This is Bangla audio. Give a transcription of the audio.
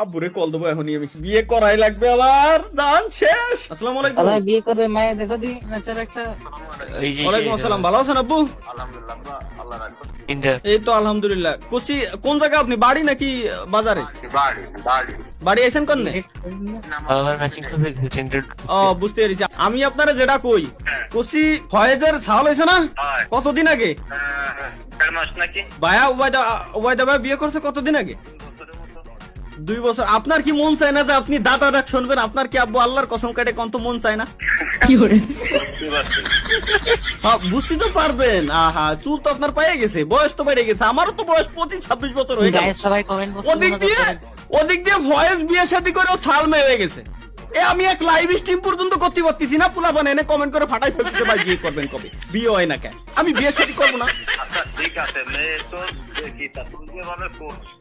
আব্বুরে কল দেবো এখনই আমি, বিয়ে করাই লাগবে আমার, জান শেষ। আসসালামু আলাইকুম। আল্লাহ বিয়ে করে মায়ের দেখো দি নেচার একটা ওয়ালাইকুম আসসালাম, ভালো আছেন আব্বু? এই তো আলহামদুলিল্লাহ। কুচি কোন জায়গা আপনি, বাড়ি নাকি বাজারে? বাড়ি আইছেন কোন? আল্লাহর ম্যাচিং করে গেছেন। ও বুঝতে পেরেছি। আমি আপনারা যেটা কই, কুচি ফয়েজের সাল হয়েছে না কতদিন আগে? ভাইয়া ওবায়দা ভাই বিয়ে করছে কতদিন আগে? 2 বছর। আপনার কি মন চায় না যে আপনি দাদা ডাক শুনবেন? আপনার কি আব্বু আল্লাহর কসম কাটে কত মন চায় না? কি করে হ্যাঁ, বুঝতে তো পারবেন। আহা, চুল তো আপনার পেয়ে গেছে, বয়স তো বেড়ে গেছে। আমারও তো বয়স 25-26 বছর হয়ে গেল। গাইস সবাই কমেন্ট ওদিক দিয়ে ভয়েস বিয়ে শাদী করে সাল মেয়ে হয়ে গেছে। আমি এক লাইভ স্ট্রিম পর্যন্ত করতে পারতেছি না, পোলা বান এনে কমেন্ট করে ফাটাই ফেলতে, ভাই বিয়ে করবেন কবে? বিয়ে হয় না কেন? আমি বিয়ে শাদী করবো না। আচ্ছা ঠিক আছে, মেয়ে তো দেখি তা তুমি যেভাবে করছো